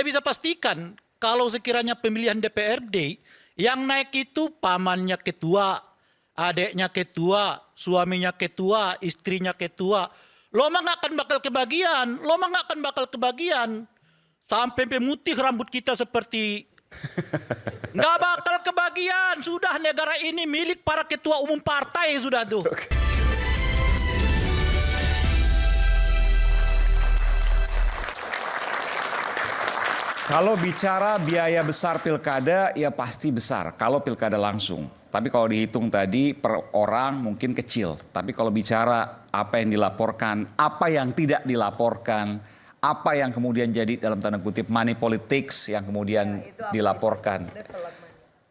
saya bisa pastikan kalau sekiranya pemilihan DPRD yang naik itu pamannya ketua, adeknya ketua, suaminya ketua, istrinya ketua. Lo mah nggak akan bakal kebagian, lo mah nggak akan bakal kebagian. Sampai pemutih rambut kita seperti nggak bakal kebagian. Sudah negara ini milik para ketua umum partai sudah tuh. Kalau bicara biaya besar pilkada, ya pasti besar kalau pilkada langsung. Tapi kalau dihitung tadi per orang mungkin kecil. Tapi kalau bicara apa yang dilaporkan, apa yang tidak dilaporkan, apa yang kemudian jadi dalam tanda kutip money politics yang kemudian dilaporkan,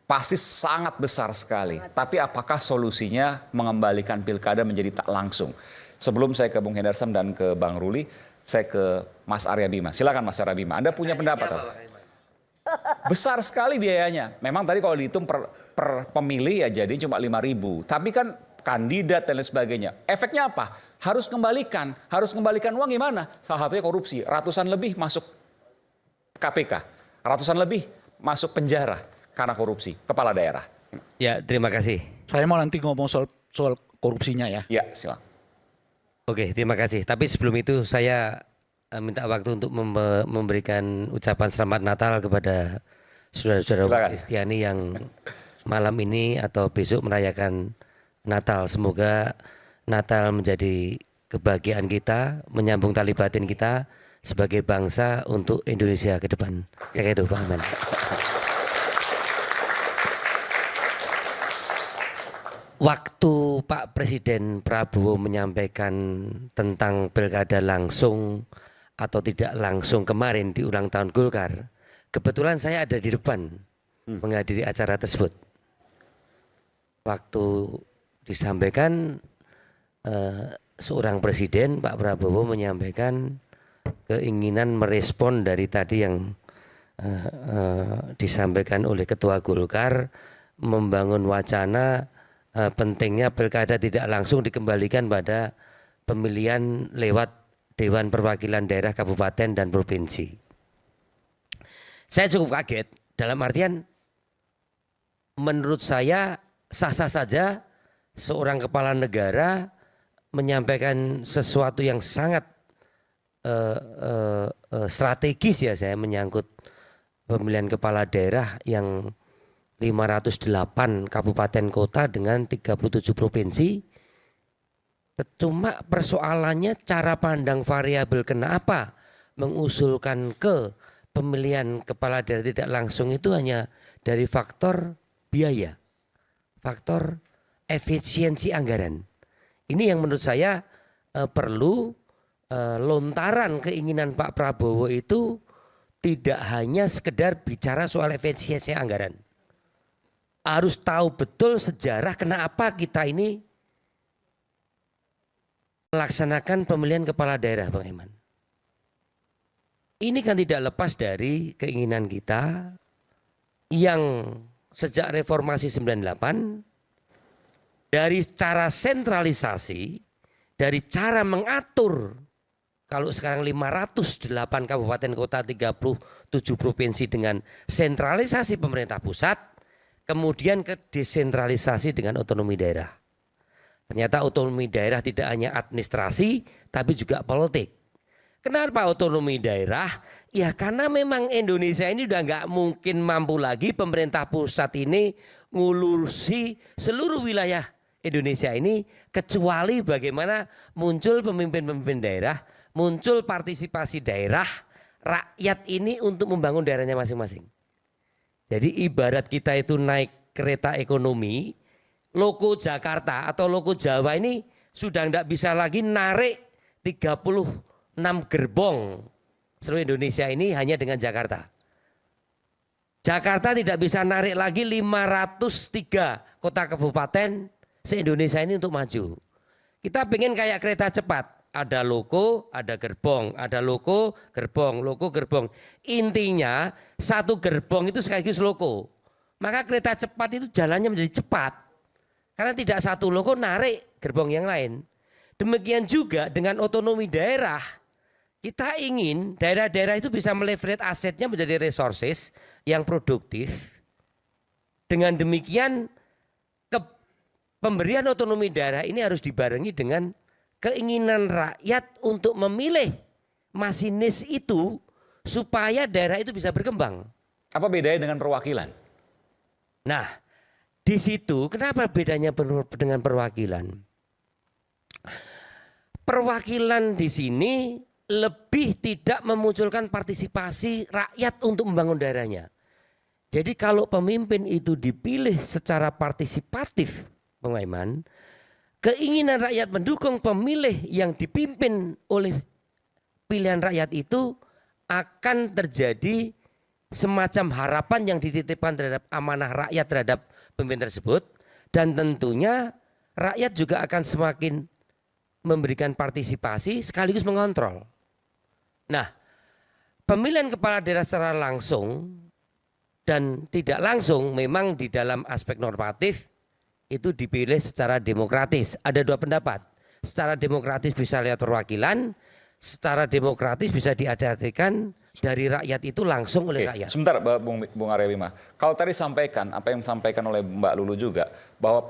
pasti sangat besar sekali. Tapi apakah solusinya mengembalikan pilkada menjadi tak langsung? Sebelum saya ke Bung Hendarsam dan ke Bang Ruli, saya ke Mas Arya Bima. Silakan Mas Arya Bima. Anda punya pendapat apa? Besar sekali biayanya. Memang tadi kalau dihitung per pemilih ya jadi cuma 5.000. Tapi kan kandidat dan lain sebagainya. Efeknya apa? Harus kembalikan. Harus kembalikan uang gimana? Salah satunya korupsi. Ratusan lebih masuk KPK. Ratusan lebih masuk penjara karena korupsi. Kepala daerah. Ya, terima kasih. Saya mau nanti ngomong soal korupsinya ya. Ya, silakan. Oke, terima kasih. Tapi sebelum itu saya minta waktu untuk memberikan ucapan selamat Natal kepada saudara-saudara Kristiani yang malam ini atau besok merayakan Natal. Semoga Natal menjadi kebahagiaan kita, menyambung tali batin kita sebagai bangsa untuk Indonesia ke depan. Saya itu, Pak Aman. Waktu Pak Presiden Prabowo menyampaikan tentang pilkada langsung atau tidak langsung kemarin di ulang tahun Golkar, kebetulan saya ada di depan menghadiri acara tersebut. Waktu disampaikan seorang presiden, Pak Prabowo menyampaikan keinginan merespon dari tadi yang disampaikan oleh Ketua Golkar, membangun wacana pentingnya pilkada tidak langsung dikembalikan pada pemilihan lewat Dewan Perwakilan Daerah Kabupaten dan Provinsi. Saya cukup kaget dalam artian menurut saya sah-sah saja seorang kepala negara menyampaikan sesuatu yang sangat strategis ya, saya menyangkut pemilihan kepala daerah yang 508 kabupaten kota dengan 37 provinsi. Cuma persoalannya cara pandang variabel kenapa mengusulkan ke pemilihan kepala daerah tidak langsung itu hanya dari faktor biaya, faktor efisiensi anggaran. Ini yang menurut saya perlu lontaran keinginan Pak Prabowo itu tidak hanya sekedar bicara soal efisiensi anggaran. Harus tahu betul sejarah kenapa kita ini melaksanakan pemilihan kepala daerah, Bang Eman. Ini kan tidak lepas dari keinginan kita yang sejak reformasi 98 dari cara sentralisasi, dari cara mengatur kalau sekarang 508 kabupaten kota 37 provinsi dengan sentralisasi pemerintah pusat, kemudian ke desentralisasi dengan otonomi daerah. Ternyata otonomi daerah tidak hanya administrasi, tapi juga politik. Kenapa otonomi daerah? Ya karena memang Indonesia ini udah nggak mungkin mampu lagi pemerintah pusat ini ngulusi seluruh wilayah Indonesia ini, kecuali bagaimana muncul pemimpin-pemimpin daerah, muncul partisipasi daerah, rakyat ini untuk membangun daerahnya masing-masing. Jadi ibarat kita itu naik kereta ekonomi, loko Jakarta atau loko Jawa ini sudah tidak bisa lagi narik 36 gerbong seluruh Indonesia ini hanya dengan Jakarta. Jakarta tidak bisa narik lagi 503 kota kabupaten se-Indonesia ini untuk maju. Kita pengen kayak kereta cepat. Ada loko, ada gerbong, ada loko, gerbong. Intinya satu gerbong itu sekaligus loko. Maka kereta cepat itu jalannya menjadi cepat. Karena tidak satu loko narik gerbong yang lain. Demikian juga dengan otonomi daerah. Kita ingin daerah-daerah itu bisa meleverage asetnya menjadi resources yang produktif. Dengan demikian pemberian otonomi daerah ini harus dibarengi dengan keinginan rakyat untuk memilih masinis itu supaya daerah itu bisa berkembang. Apa bedanya dengan perwakilan? Nah, di situ kenapa bedanya dengan perwakilan? Perwakilan di sini lebih tidak memunculkan partisipasi rakyat untuk membangun daerahnya. Jadi kalau pemimpin itu dipilih secara partisipatif, Bang Maiman, keinginan rakyat mendukung pemilih yang dipimpin oleh pilihan rakyat itu akan terjadi semacam harapan yang dititipkan terhadap amanah rakyat terhadap pemimpin tersebut, dan tentunya rakyat juga akan semakin memberikan partisipasi sekaligus mengontrol. Nah, pemilihan kepala daerah secara langsung dan tidak langsung memang di dalam aspek normatif itu dipilih secara demokratis. Ada dua pendapat. Secara demokratis bisa lewat perwakilan, secara demokratis bisa diadatikan dari rakyat itu langsung oleh rakyat. Sebentar Bung Arya Bima. Kalau tadi sampaikan, apa yang disampaikan oleh Mbak Lulu juga, bahwa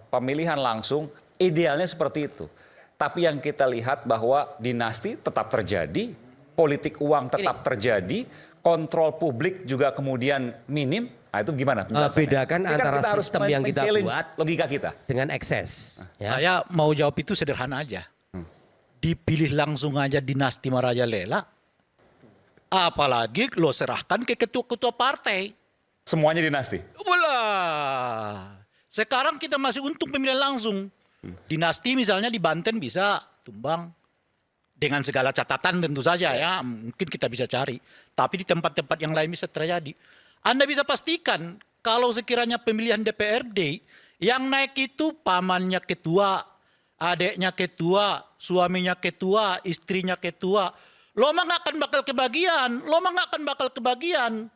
pemilihan langsung idealnya seperti itu. Tapi yang kita lihat bahwa dinasti tetap terjadi, politik uang tetap terjadi, kontrol publik juga kemudian minim. Nah itu gimana penjelasannya? Bedakan antara harus sistem yang kita buat logika kita dengan ekses. Ya. Saya mau jawab itu sederhana aja. Dipilih langsung aja dinasti Marajalela. Apalagi lo serahkan ke ketua-ketua partai. Semuanya dinasti. Walah. Sekarang kita masih untung pemilihan langsung. Dinasti misalnya di Banten bisa tumbang. Dengan segala catatan tentu saja ya. Mungkin kita bisa cari. Tapi di tempat-tempat yang lain bisa terjadi. Anda bisa pastikan kalau sekiranya pemilihan DPRD yang naik itu pamannya ketua, adiknya ketua, suaminya ketua, istrinya ketua. Lo mah gak akan bakal kebagian.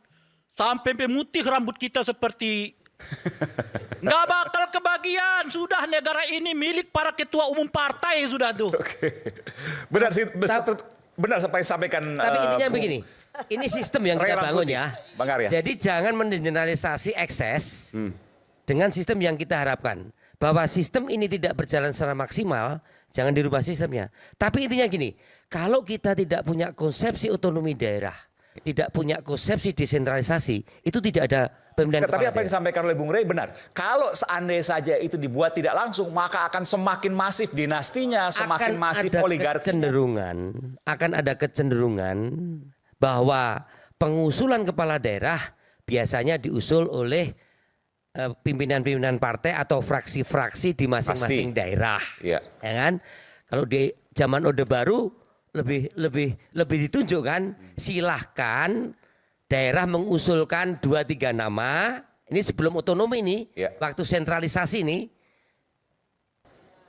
Sampai pemutih rambut kita seperti nggak bakal kebagian. Sudah negara ini milik para ketua umum partai sudah tuh. Benar sih, benar sampai sampaikan. Tapi intinya begini, ini sistem yang kita bangun ya. Bang Arya. Jadi jangan mengeneralisasi ekses dengan sistem yang kita harapkan. Bahwa sistem ini tidak berjalan secara maksimal, jangan dirubah sistemnya. Tapi intinya gini, kalau kita tidak punya konsepsi otonomi daerah, tidak punya konsepsi desentralisasi, itu tidak ada pemilihan kepala Tapi apa yang daerah. disampaikan oleh Bung Rey benar. Kalau seandainya saja itu dibuat tidak langsung, maka akan semakin masif dinastinya, semakin masif oligarkinya. Akan ada kecenderungan bahwa pengusulan kepala daerah biasanya diusul oleh pimpinan-pimpinan partai atau fraksi-fraksi di masing-masing daerah. Iya. Ya kan? Kalau di zaman Orde Baru lebih ditunjukkan, silahkan daerah mengusulkan 2-3 nama. Ini sebelum otonomi ini, waktu sentralisasi ini,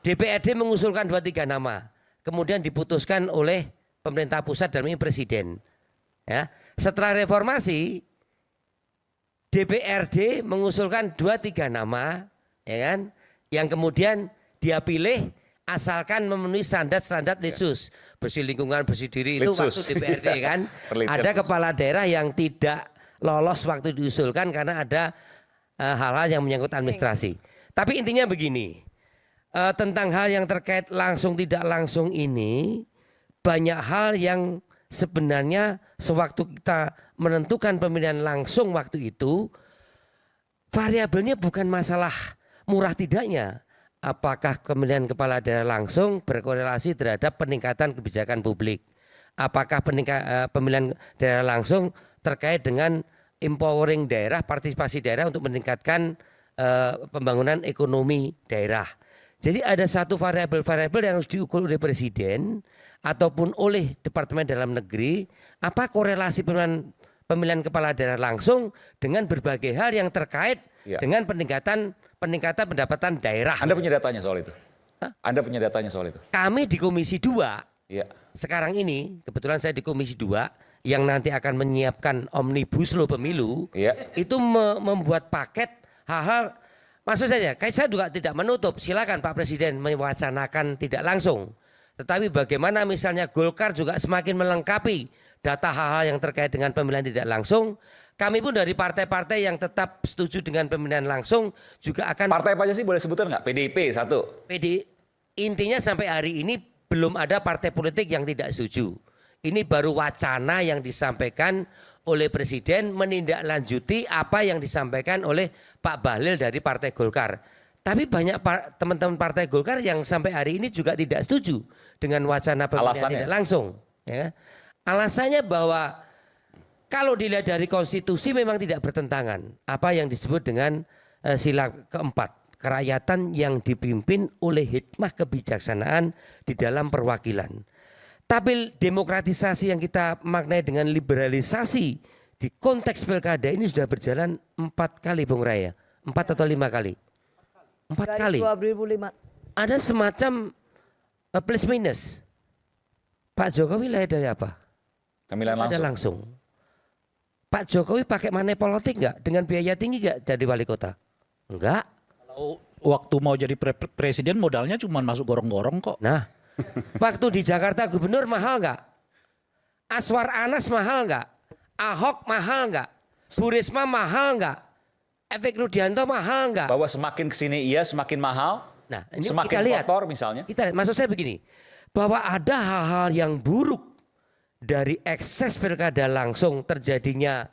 DPRD mengusulkan 2-3 nama. Kemudian diputuskan oleh pemerintah pusat dan presiden. Ya. Setelah reformasi, DPRD mengusulkan 2-3 nama, ya kan? Yang kemudian dia pilih asalkan memenuhi standar-standar Litsus. Bersih lingkungan, bersih diri itu waktu DPRD kan. Ada kepala daerah yang tidak lolos waktu diusulkan karena ada hal-hal yang menyangkut administrasi. Tapi intinya begini, tentang hal yang terkait langsung tidak langsung ini, banyak hal yang sebenarnya sewaktu kita menentukan pemilihan langsung waktu itu, variabelnya bukan masalah murah tidaknya. Apakah pemilihan kepala daerah langsung berkorelasi terhadap peningkatan kebijakan publik? Apakah pemilihan daerah langsung terkait dengan empowering daerah, partisipasi daerah untuk meningkatkan pembangunan ekonomi daerah? Jadi ada satu variabel-variabel yang harus diukur oleh presiden ataupun oleh Departemen Dalam Negeri, apa korelasi pemilihan kepala daerah langsung dengan berbagai hal yang terkait dengan peningkatan pendapatan daerah. Anda punya datanya soal itu? Anda punya datanya soal itu? Kami di Komisi 2, sekarang ini kebetulan saya di Komisi 2 yang nanti akan menyiapkan Omnibus Law Pemilu, itu membuat paket hal-hal. Maksud saya juga tidak menutup, silakan Pak Presiden mewacanakan tidak langsung. Tetapi bagaimana misalnya Golkar juga semakin melengkapi data hal-hal yang terkait dengan pemilihan tidak langsung. Kami pun dari partai-partai yang tetap setuju dengan pemilihan langsung juga akan... Partai apa aja sih boleh sebutan nggak? PDIP satu. Intinya sampai hari ini belum ada partai politik yang tidak setuju. Ini baru wacana yang disampaikan oleh Presiden menindaklanjuti apa yang disampaikan oleh Pak Bahlil dari Partai Golkar. Tapi banyak teman-teman Partai Golkar yang sampai hari ini juga tidak setuju dengan wacana pemilihan tidak langsung. Ya. Alasannya bahwa kalau dilihat dari konstitusi memang tidak bertentangan. Apa yang disebut dengan sila keempat. Kerakyatan yang dipimpin oleh hikmah kebijaksanaan di dalam perwakilan. Tapi demokratisasi yang kita maknai dengan liberalisasi di konteks pilkada ini sudah berjalan 4 kali Bung Raya. 4 atau 5 kali? 4 kali. 2005. Ada semacam plus minus. Pak Jokowi lahir dari apa? Pemilihan Ada langsung. langsung. Pak Jokowi pakai money politik enggak? Dengan biaya tinggi enggak dari wali kota? Enggak. Kalau waktu mau jadi presiden modalnya cuma masuk gorong-gorong kok. Nah, waktu di Jakarta gubernur mahal enggak? Aswar Anas mahal enggak? Ahok mahal enggak? Bu Risma mahal enggak? Efek Rudianto mahal enggak? Bahwa semakin kesini iya semakin mahal. Nah, ini semakin kita lihat. kotor misalnya. Maksud saya begini, bahwa ada hal-hal yang buruk dari ekses pilkada langsung terjadinya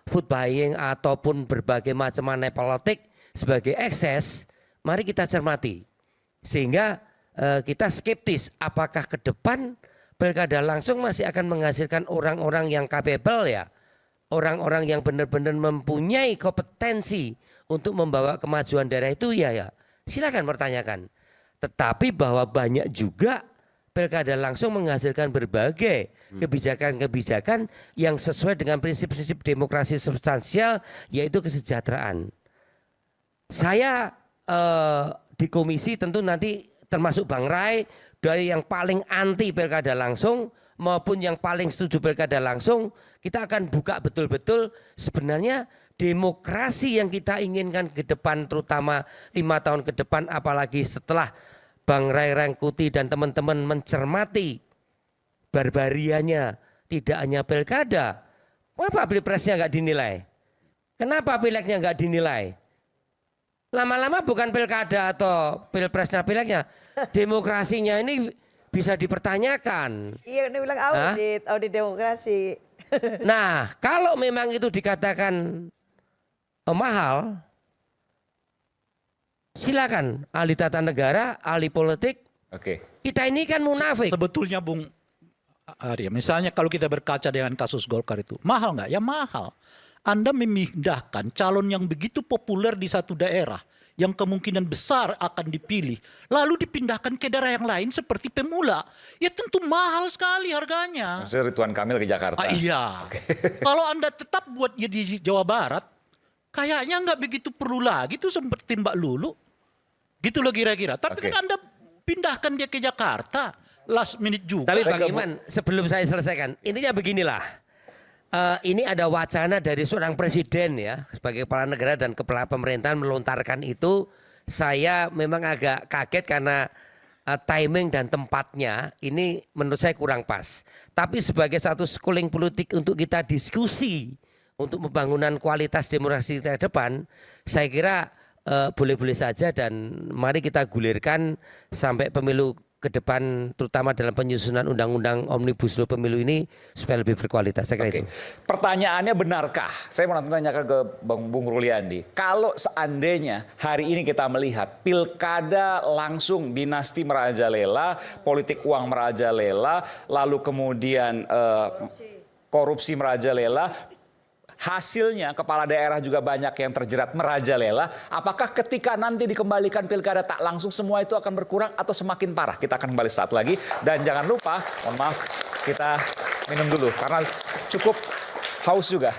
food buying ataupun berbagai macam money politik sebagai ekses, mari kita cermati. Sehingga kita skeptis apakah ke depan pilkada langsung masih akan menghasilkan orang-orang yang capable ya. Orang-orang yang benar-benar mempunyai kompetensi untuk membawa kemajuan daerah itu ya silakan pertanyakan. Tetapi bahwa banyak juga pilkada langsung menghasilkan berbagai kebijakan-kebijakan yang sesuai dengan prinsip-prinsip demokrasi substansial yaitu kesejahteraan. Saya di komisi tentu nanti termasuk Bang Rai dari yang paling anti pilkada langsung maupun yang paling setuju pilkada langsung, kita akan buka betul-betul sebenarnya demokrasi yang kita inginkan ke depan, terutama 5 tahun ke depan, apalagi setelah Bang Ray Rangkuti dan teman-teman mencermati barbarianya tidak hanya pilkada. Kenapa pilpresnya nggak dinilai? Kenapa pileknya nggak dinilai? Lama-lama bukan pilkada atau pilpresnya pileknya, demokrasinya ini bisa dipertanyakan. Iya, ini bilang audit demokrasi. Nah, kalau memang itu dikatakan mahal, silakan ahli tata negara, ahli politik. Oke. Kita ini kan munafik. Sebetulnya Bung Arya, misalnya kalau kita berkaca dengan kasus Golkar itu, mahal nggak? Ya mahal. Anda memindahkan calon yang begitu populer di satu daerah, yang kemungkinan besar akan dipilih, lalu dipindahkan ke daerah yang lain seperti pemula, ya tentu mahal sekali harganya. Maksudnya Ridwan Kamil ke Jakarta. Iya. Kalau Anda tetap buat dia di Jawa Barat, kayaknya nggak begitu perlu lagi tuh seperti Mbak Lulu. Gitu loh kira-kira. Tapi kan Anda pindahkan dia ke Jakarta, last minute juga. Tapi Bang Iman, sebelum saya selesaikan, intinya beginilah. Ini ada wacana dari seorang presiden ya, sebagai kepala negara dan kepala pemerintahan melontarkan itu. Saya memang agak kaget karena timing dan tempatnya ini menurut saya kurang pas. Tapi sebagai satu schooling politik untuk kita diskusi untuk pembangunan kualitas demokrasi ke depan, saya kira boleh-boleh saja dan mari kita gulirkan sampai pemilu ke depan, terutama dalam penyusunan undang-undang omnibus law pemilu ini supaya lebih berkualitas. Saya kira itu. Pertanyaannya benarkah? Saya mau tanyakan ke Bung Ruliandi. Kalau seandainya hari ini kita melihat pilkada langsung dinasti merajalela, politik uang merajalela, lalu kemudian korupsi merajalela, hasilnya kepala daerah juga banyak yang terjerat merajalela. Apakah ketika nanti dikembalikan pilkada tak langsung semua itu akan berkurang atau semakin parah? Kita akan kembali saat lagi. Dan jangan lupa, mohon maaf, kita minum dulu karena cukup haus juga.